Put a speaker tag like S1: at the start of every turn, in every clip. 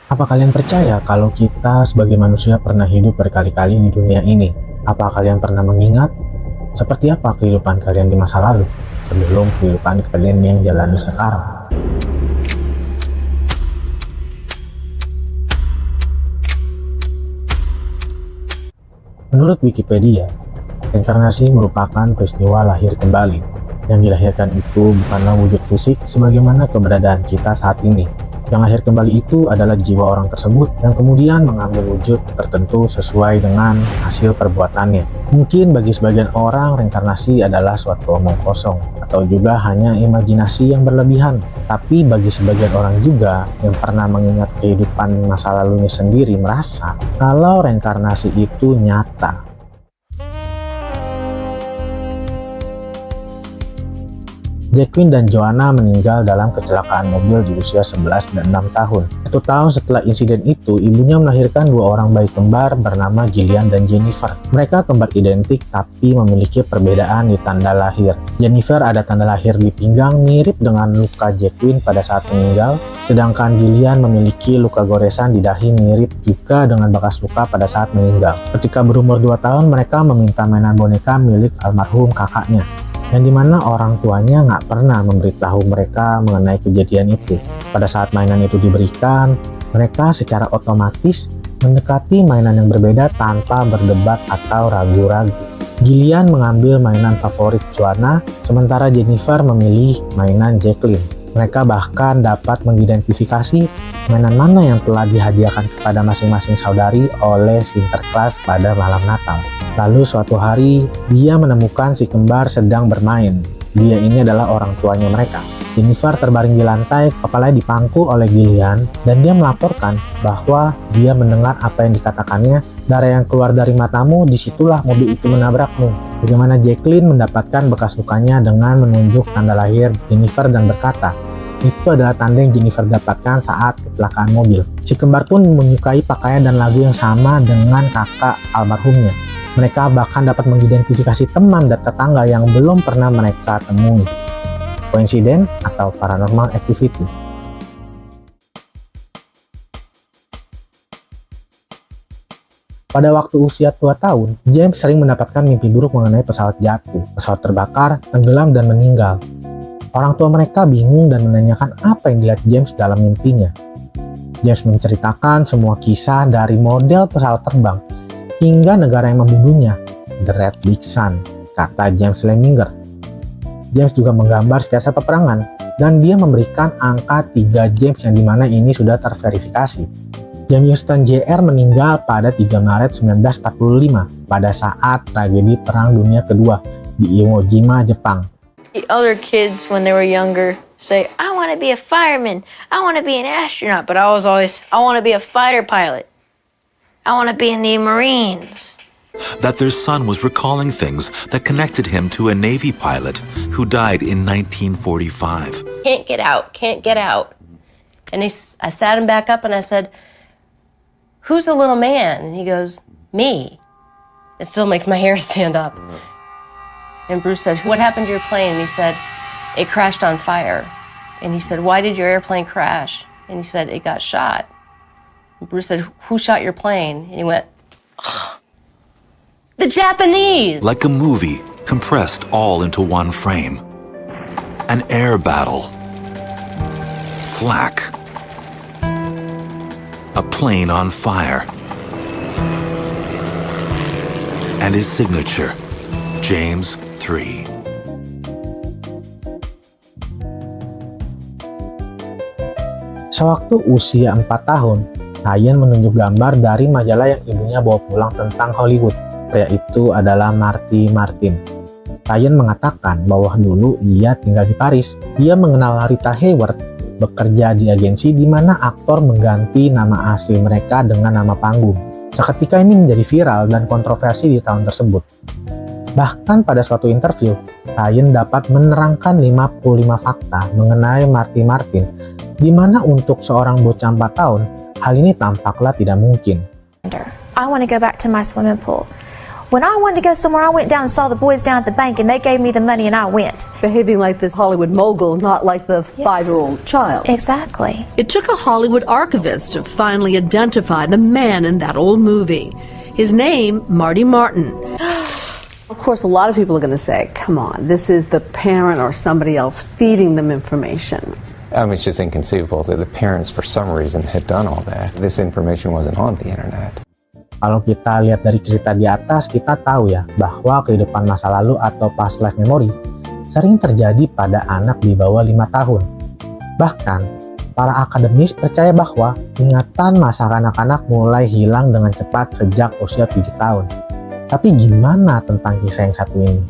S1: Apa kalian percaya kalau kita sebagai manusia pernah hidup berkali-kali di dunia ini? Apa kalian pernah mengingat seperti apa kehidupan kalian di masa lalu sebelum kehidupan kalian yang jalani sekarang? Menurut Wikipedia, reinkarnasi merupakan peristiwa lahir kembali. Yang dilahirkan itu bukanlah wujud fisik sebagaimana keberadaan kita saat ini. Yang lahir kembali itu adalah jiwa orang tersebut yang kemudian mengambil wujud tertentu sesuai dengan hasil perbuatannya. Mungkin bagi sebagian orang reinkarnasi adalah suatu omong kosong atau juga hanya imajinasi yang berlebihan. Tapi bagi sebagian orang juga yang pernah mengingat kehidupan masa lalunya sendiri merasa kalau reinkarnasi itu nyata. Jacqueline dan Joanna meninggal dalam kecelakaan mobil di usia 11 dan 6 tahun. 1 tahun setelah insiden itu, ibunya melahirkan 2 orang bayi kembar bernama Gillian dan Jennifer. Mereka kembar identik tapi memiliki perbedaan di tanda lahir. Jennifer ada tanda lahir di pinggang mirip dengan luka Jacqueline pada saat meninggal, sedangkan Gillian memiliki luka goresan di dahi mirip juga dengan bekas luka pada saat meninggal. Ketika berumur 2 tahun, mereka meminta mainan boneka milik almarhum kakaknya, yang dimana orang tuanya nggak pernah memberitahu mereka mengenai kejadian itu. Pada saat mainan itu diberikan, mereka secara otomatis mendekati mainan yang berbeda tanpa berdebat atau ragu-ragu. Gillian mengambil mainan favorit Joanna, sementara Jennifer memilih mainan Jacqueline. Mereka bahkan dapat mengidentifikasi mainan mana yang telah dihadiahkan kepada masing-masing saudari oleh Sinterklas pada malam Natal. Lalu suatu hari, dia menemukan si kembar sedang bermain. Dia ini adalah orang tuanya mereka. Jennifer terbaring di lantai, kepalanya dipangku oleh Gillian, dan dia melaporkan bahwa dia mendengar apa yang dikatakannya. Darah yang keluar dari matamu, disitulah mobil itu menabrakmu. Bagaimana Jacqueline mendapatkan bekas lukanya dengan menunjuk tanda lahir Jennifer dan berkata, itu adalah tanda yang Jennifer dapatkan saat kecelakaan mobil. Si kembar pun menyukai pakaian dan lagu yang sama dengan kakak almarhumnya. Mereka bahkan dapat mengidentifikasi teman dan tetangga yang belum pernah mereka temui. Koinsiden atau paranormal activity? Pada waktu usia 2 tahun, James sering mendapatkan mimpi buruk mengenai pesawat jatuh, pesawat terbakar, tenggelam, dan meninggal. Orang tua mereka bingung dan menanyakan apa yang dilihat James dalam mimpinya. James menceritakan semua kisah dari model pesawat terbang hingga negara yang membunuhnya, The Red Big Sun, kata James Leminger. James juga menggambar sketsa peperangan, dan dia memberikan angka 3 James yang dimana ini sudah terverifikasi. James Houston Jr. meninggal pada 3 Maret 1945 pada saat tragedi Perang Dunia Kedua di Iwo Jima, Jepang.
S2: The other kids when they were younger say, I want to be a fireman, I want to be an astronaut, but I was always, I want to be a fighter pilot. I want to be in the Marines.
S3: That their son was recalling things that connected him to a Navy pilot who died in 1945.
S4: Can't get out, can't get out. And I sat him back up and I said, who's the little man? And he goes, me. It still makes my hair stand up. And Bruce said, what happened to your plane? And he said, it crashed on fire. And he said, why did your airplane crash? And he said, it got shot. Bruce said, who shot your plane? And he went, oh, the Japanese!
S3: Like a movie, compressed all into one frame. An air battle. Flak. A plane on fire. And his signature, James 3.
S1: Sewaktu usia 4 tahun, Ryan menunjuk gambar dari majalah yang ibunya bawa pulang tentang Hollywood. Pria itu adalah Marty Martin. Ryan mengatakan bahwa dulu ia tinggal di Paris. Dia mengenal Rita Hayworth, bekerja di agensi di mana aktor mengganti nama asli mereka dengan nama panggung. Seketika ini menjadi viral dan kontroversi di tahun tersebut. Bahkan pada suatu interview, Ryan dapat menerangkan 55 fakta mengenai Marty Martin, di mana untuk seorang bocah 4 tahun, hal ini tampaklah tidak mungkin.
S5: I want to go back to my swimming pool. When I wanted to go somewhere, I went down and saw the boys down at the bank, and they gave me the money, and I went.
S6: Behaving like this Hollywood mogul, not like the 5-year-old child.
S5: Exactly.
S7: It took a Hollywood archivist to finally identify the man in that old movie. His name, Marty Martin.
S6: Of course, a lot of people are going to say, come on, this is the parent or somebody else feeding them information.
S8: I mean, it's just inconceivable that the parents, for some reason, had done all that. This information wasn't on the internet.
S1: Kalau kita lihat dari cerita di atas, kita tahu ya bahwa kehidupan masa lalu atau past life memory sering terjadi pada anak di bawah 5 tahun. Bahkan, para akademis percaya bahwa ingatan masa kanak-kanak mulai hilang dengan cepat sejak usia 7 tahun. Tapi gimana tentang kisah yang satu ini?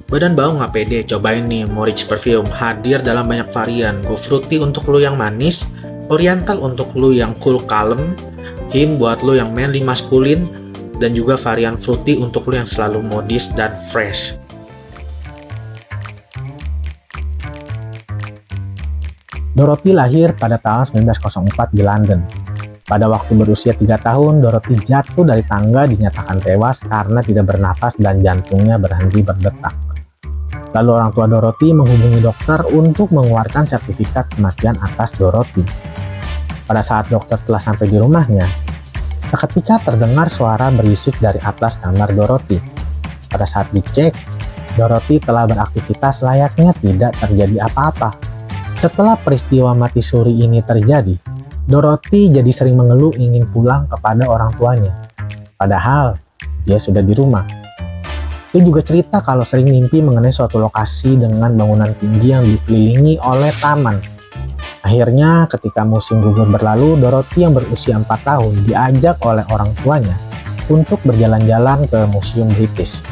S1: Badan bau nggak pede, cobain nih Morich Perfume, hadir dalam banyak varian. Go Fruity untuk lu yang manis, Oriental untuk lu yang cool kalem, Him buat lo yang manly maskulin, dan juga varian fruity untuk lo yang selalu modis dan fresh. Dorothy lahir pada tahun 1904 di London. Pada waktu berusia 3 tahun, Dorothy jatuh dari tangga dinyatakan tewas karena tidak bernafas dan jantungnya berhenti berdetak. Lalu orang tua Dorothy menghubungi dokter untuk mengeluarkan sertifikat kematian atas Dorothy. Pada saat dokter telah sampai di rumahnya, seketika terdengar suara berisik dari atas kamar Dorothy. Pada saat dicek, Dorothy telah beraktivitas layaknya tidak terjadi apa-apa. Setelah peristiwa mati suri ini terjadi, Dorothy jadi sering mengeluh ingin pulang kepada orang tuanya. Padahal, dia sudah di rumah. Dia juga cerita kalau sering mimpi mengenai suatu lokasi dengan bangunan tinggi yang dikelilingi oleh taman. Akhirnya, ketika musim gugur berlalu, Dorothy yang berusia 4 tahun diajak oleh orang tuanya untuk berjalan-jalan ke Museum British.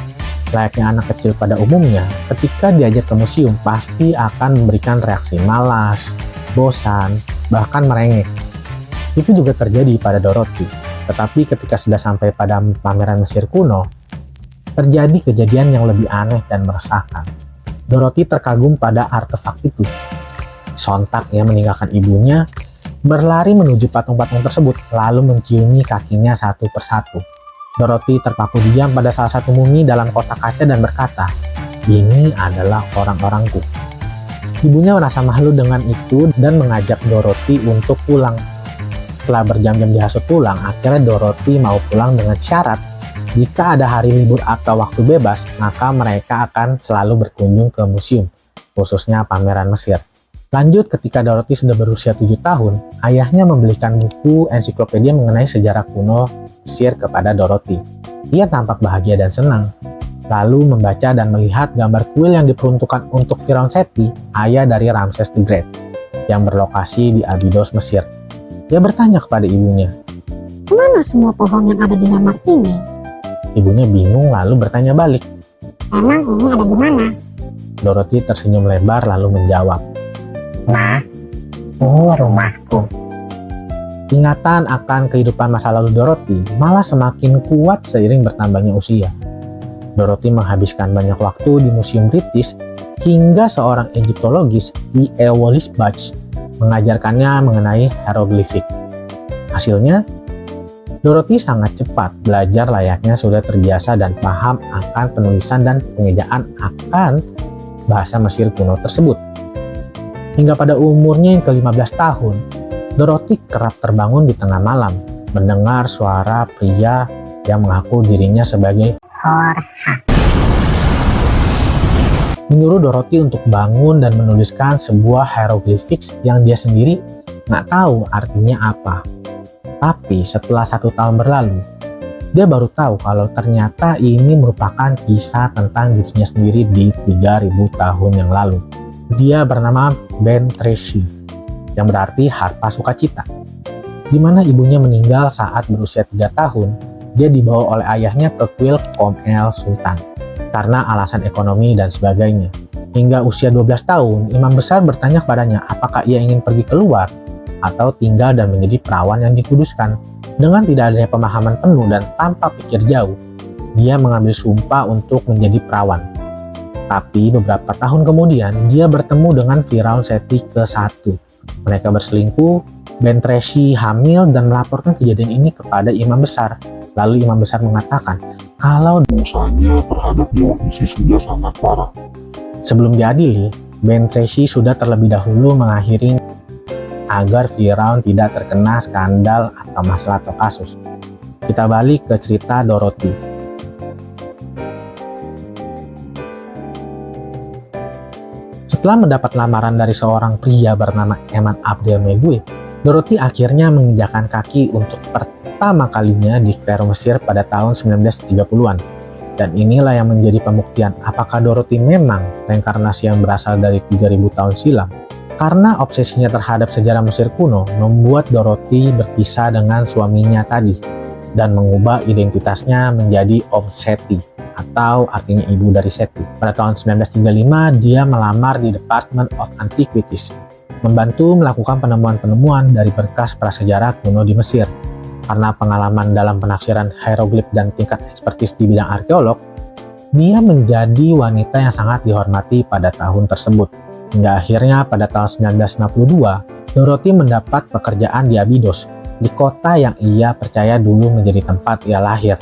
S1: Layaknya anak kecil pada umumnya, ketika diajak ke museum pasti akan memberikan reaksi malas, bosan, bahkan merengek. Itu juga terjadi pada Dorothy. Tetapi ketika sudah sampai pada pameran Mesir kuno, terjadi kejadian yang lebih aneh dan meresahkan. Dorothy terkagum pada artefak itu. Sontak ia meninggalkan ibunya, berlari menuju patung-patung tersebut, lalu menciumi kakinya satu persatu. Dorothy terpaku diam pada salah satu mumi dalam kotak kaca dan berkata, "Ini adalah orang-orangku." Ibunya merasa malu dengan itu dan mengajak Dorothy untuk pulang. Setelah berjam-jam dihasut pulang, akhirnya Dorothy mau pulang dengan syarat jika ada hari libur atau waktu bebas, maka mereka akan selalu berkunjung ke museum, khususnya pameran Mesir. Lanjut, ketika Dorothy sudah berusia 7 tahun, ayahnya membelikan buku ensiklopedia mengenai sejarah kuno Mesir kepada Dorothy. Ia tampak bahagia dan senang, lalu membaca dan melihat gambar kuil yang diperuntukkan untuk Firaun Seti, ayah dari Ramses the Great, yang berlokasi di Abydos, Mesir. Dia bertanya kepada ibunya,
S9: "Kemana semua pohon yang ada di landmark ini?
S1: Ibunya bingung lalu bertanya balik.
S9: Emang ini ada di mana?"
S1: Dorothy tersenyum lebar lalu menjawab,
S9: "Ma, ini rumahku."
S1: Ingatan akan kehidupan masa lalu Dorothy malah semakin kuat seiring bertambahnya usia. Dorothy menghabiskan banyak waktu di Museum British hingga seorang Egyptologis, E.E. Wallis-Budge, mengajarkannya mengenai hieroglifik. Hasilnya, Dorothy sangat cepat belajar layaknya sudah terbiasa dan paham akan penulisan dan pengejaan akan bahasa Mesir kuno tersebut. Hingga pada umurnya yang ke-15 tahun, Dorothy kerap terbangun di tengah malam, mendengar suara pria yang mengaku dirinya sebagai
S9: Horha.
S1: Menyuruh Dorothy untuk bangun dan menuliskan sebuah hieroglifik yang dia sendiri nggak tahu artinya apa. Tapi setelah 1 tahun berlalu, dia baru tahu kalau ternyata ini merupakan kisah tentang dirinya sendiri di 3000 tahun yang lalu. Dia bernama Ben Tracy, yang berarti harpa sukacita. Di mana ibunya meninggal saat berusia 3 tahun, dia dibawa oleh ayahnya ke kuil Qom el Sultan karena alasan ekonomi dan sebagainya. Hingga usia 12 tahun, imam besar bertanya kepadanya apakah ia ingin pergi keluar atau tinggal dan menjadi perawan yang dikuduskan. Dengan tidak adanya pemahaman penuh dan tanpa pikir jauh, dia mengambil sumpah untuk menjadi perawan. Tapi beberapa tahun kemudian, dia bertemu dengan Firaun Seti ke-1. Mereka berselingkuh, Ben Tracy hamil dan melaporkan kejadian ini kepada imam besar. Lalu Imam Besar mengatakan kalau
S9: Dosanya terhadap Dewa Isi sudah sangat parah.
S1: sebelum diadili, Ben Tracy sudah terlebih dahulu mengakhiri agar Firaun tidak terkena skandal atau masalah atau kasus. Kita balik ke cerita Dorothy. Setelah mendapat lamaran dari seorang pria bernama Eman Abdel Meguid, Dorothy akhirnya menginjakan kaki untuk pertama kalinya di Kairo, Mesir pada tahun 1930-an. Dan inilah yang menjadi pembuktian apakah Dorothy memang reinkarnasi yang berasal dari 3000 tahun silam. Karena obsesinya terhadap sejarah Mesir kuno membuat Dorothy berpisah dengan suaminya tadi dan mengubah identitasnya menjadi Om Seti atau artinya ibu dari Seti. Pada tahun 1935 dia melamar di Department of Antiquities, membantu melakukan penemuan-penemuan dari berkas prasejarah kuno di Mesir. Karena pengalaman dalam penafsiran hieroglif dan tingkat ekspertis di bidang arkeolog, dia menjadi wanita yang sangat dihormati pada tahun tersebut. Hingga akhirnya pada tahun 1952, Dorothy mendapat pekerjaan di Abydos, di kota yang ia percaya dulu menjadi tempat ia lahir.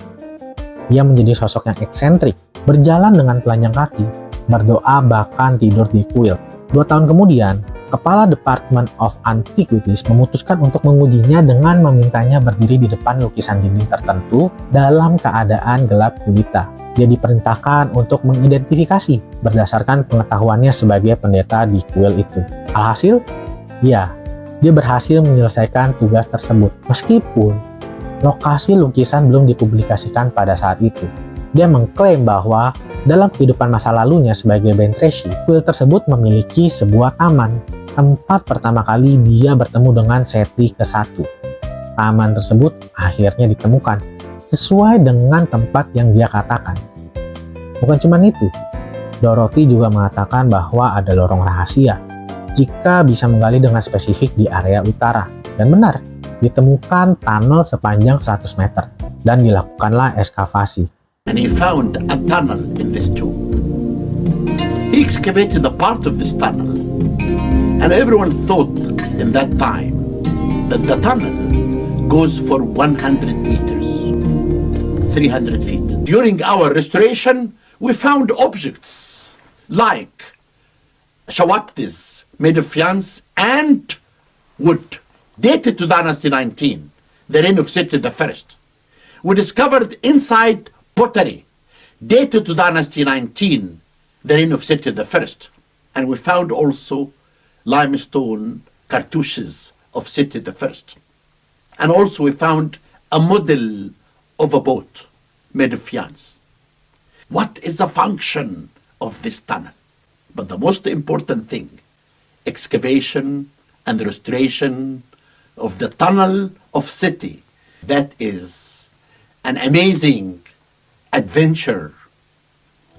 S1: Ia menjadi sosok yang eksentrik, berjalan dengan telanjang kaki, berdoa bahkan tidur di kuil. 2 tahun kemudian, Kepala Department of Antiquities memutuskan untuk mengujinya dengan memintanya berdiri di depan lukisan dinding tertentu dalam keadaan gelap gulita. Dia diperintahkan untuk mengidentifikasi berdasarkan pengetahuannya sebagai pendeta di kuil itu. Alhasil, dia berhasil menyelesaikan tugas tersebut. Meskipun lokasi lukisan belum dipublikasikan pada saat itu. Dia mengklaim bahwa dalam kehidupan masa lalunya sebagai Ben Tracy, kuil tersebut memiliki sebuah taman, tempat pertama kali dia bertemu dengan Seti ke-1. Taman tersebut akhirnya ditemukan sesuai dengan tempat yang dia katakan. Bukan cuma itu, Dorothy juga mengatakan bahwa ada lorong rahasia jika bisa menggali dengan spesifik di area utara. Dan benar, ditemukan tunnel sepanjang 100 meter dan dilakukanlah ekskavasi.
S10: And he found a tunnel in this tomb. He excavated a part of this tunnel, and everyone thought in that time that the tunnel goes for 100 meters. 300 feet. During our restoration, we found objects like shawaptis made of faience and wood, dated to Dynasty 19, the reign of Seti I. We discovered inside pottery, dated to Dynasty 19, the reign of Seti I. And we found also limestone cartouches of Seti I. And also we found a model of a boat made of faience. What is the function of this tunnel? But the most important thing, excavation and restoration of the tunnel of Seti. That is an amazing adventure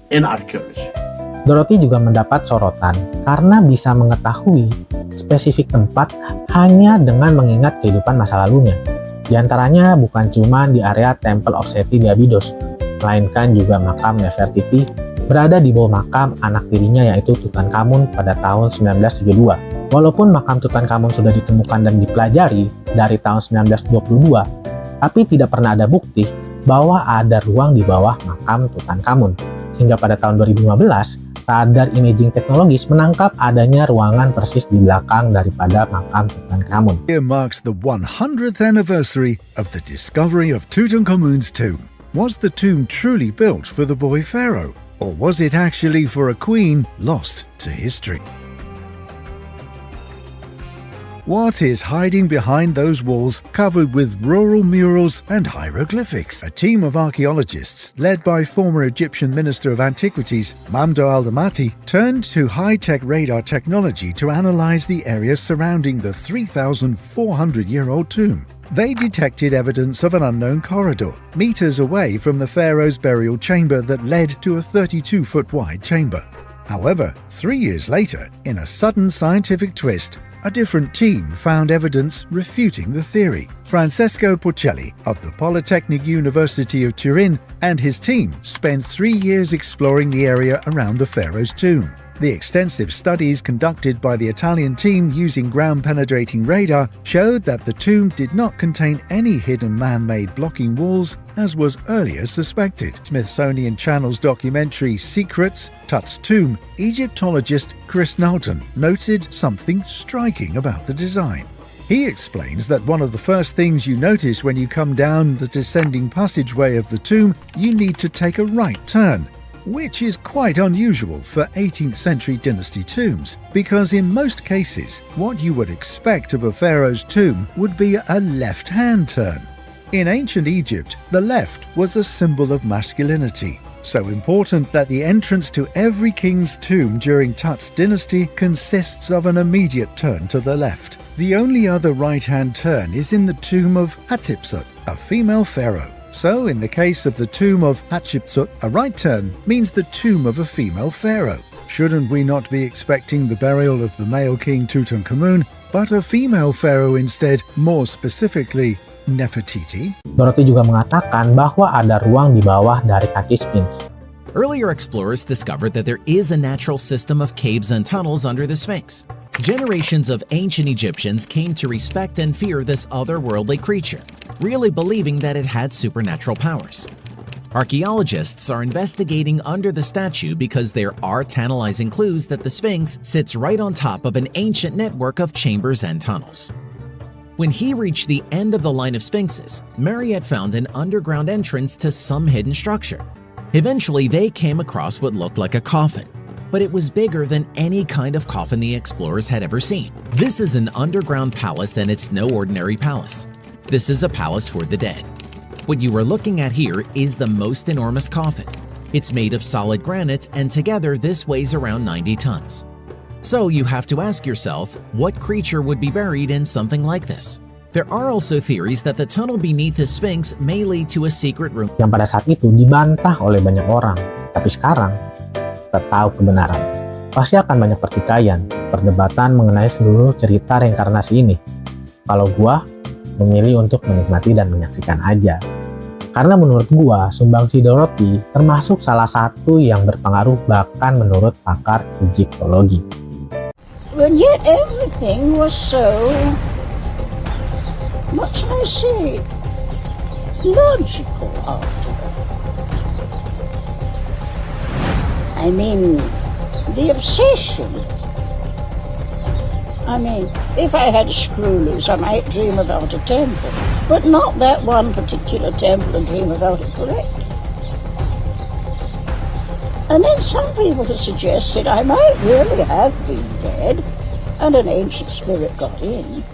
S10: in archaeology.
S1: Dorothy juga mendapat sorotan karena bisa mengetahui spesifik tempat hanya dengan mengingat kehidupan masa lalunya. Di antaranya bukan cuma di area Temple of Seti di Abydos, melainkan juga makam Nefertiti berada di bawah makam anak tirinya yaitu Tutankhamun pada tahun 1972. Walaupun makam Tutankhamun sudah ditemukan dan dipelajari dari tahun 1922, tapi tidak pernah ada bukti bahwa ada ruang di bawah makam Tutankhamun. Hingga pada tahun 2015, radar imaging teknologis menangkap adanya ruangan persis di belakang daripada makam Tutankhamun.
S11: Here marks the 100th anniversary of the discovery of Tutankhamun's tomb. Was the tomb truly built for the boy pharaoh, or was it actually for a queen lost to history? What is hiding behind those walls covered with rural murals and hieroglyphics? A team of archaeologists, led by former Egyptian Minister of Antiquities, Mamdouh al-Damati, turned to high-tech radar technology to analyze the area surrounding the 3,400-year-old tomb. They detected evidence of an unknown corridor, meters away from the pharaoh's burial chamber that led to a 32-foot wide chamber. However, 3 years later, in a sudden scientific twist, a different team found evidence refuting the theory. Francesco Porcelli of the Polytechnic University of Turin and his team spent 3 years exploring the area around the pharaoh's tomb. The extensive studies conducted by the Italian team using ground-penetrating radar showed that the tomb did not contain any hidden man-made blocking walls, as was earlier suspected. Smithsonian Channel's documentary Secrets, Tut's Tomb, Egyptologist Chris Knowlton noted something striking about the design. He explains that one of the first things you notice when you come down the descending passageway of the tomb, you need to take a right turn, which is quite unusual for 18th century dynasty tombs, because in most cases, what you would expect of a pharaoh's tomb would be a left-hand turn. In ancient Egypt, the left was a symbol of masculinity, so important that the entrance to every king's tomb during Tut's dynasty consists of an immediate turn to the left. The only other right-hand turn is in the tomb of Hatshepsut, a female pharaoh. So, in the case of the tomb of Hatshepsut, a right turn means the tomb of a female pharaoh. Shouldn't we not be expecting the burial of the male king Tutankhamun, but a female pharaoh instead, more specifically, Nefertiti?
S1: Dorothy juga mengatakan bahwa ada ruang di bawah dari kaki Sphinx.
S12: Earlier explorers discovered that there is a natural system of caves and tunnels under the Sphinx. Generations of ancient Egyptians came to respect and fear this otherworldly creature, really believing that it had supernatural powers. Archaeologists are investigating under the statue because there are tantalizing clues that the Sphinx sits right on top of an ancient network of chambers and tunnels. When he reached the end of the line of sphinxes, Mariette found an underground entrance to some hidden structure. Eventually, they came across what looked like a coffin, but it was bigger than any kind of coffin the explorers had ever seen. This is an underground palace, and it's no ordinary palace. This is a palace for the dead. What you are looking at here is the most enormous coffin. It's made of solid granite, and together this weighs around 90 tons. So you have to ask yourself, what creature would be buried in something like this? There are also theories that the tunnel beneath the Sphinx may lead to a secret room
S1: yang pada saat itu dibantah oleh banyak orang, tapi sekarang kita tahu kebenaran. Pasti akan banyak pertikaian, perdebatan mengenai seluruh cerita reinkarnasi ini. Kalau gua memilih untuk menikmati dan menyaksikan aja. Karena menurut gua, sumbangsi Dorothy termasuk salah satu yang berpengaruh bahkan menurut pakar Egyptologi.
S13: And yet everything was so, what shall I say, logical after. I mean, the obsession. I mean, if I had a screw loose, I might dream about a temple, but not that one particular temple and dream about it correctly. And then some people have suggested I might really have been dead and an ancient spirit got in.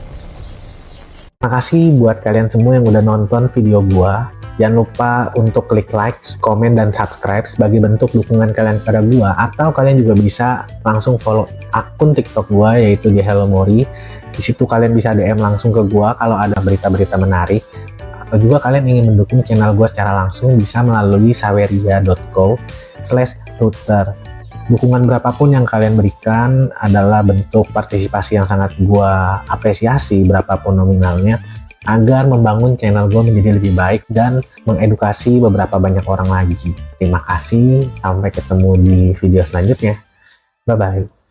S1: Makasih buat kalian semua yang udah nonton video gua. Jangan lupa untuk klik like, komen, dan subscribe sebagai bentuk dukungan kalian kepada gua. Atau kalian juga bisa langsung follow akun TikTok gua, yaitu di Hello Mori. Di situ kalian bisa DM langsung ke gua kalau ada berita-berita menarik. Atau juga kalian ingin mendukung channel gua secara langsung, bisa melalui saweria.co/Twitter. Dukungan berapapun yang kalian berikan adalah bentuk partisipasi yang sangat gua apresiasi, berapapun nominalnya, agar membangun channel gue menjadi lebih baik dan mengedukasi beberapa banyak orang lagi. Terima kasih, sampai ketemu di video selanjutnya. Bye-bye.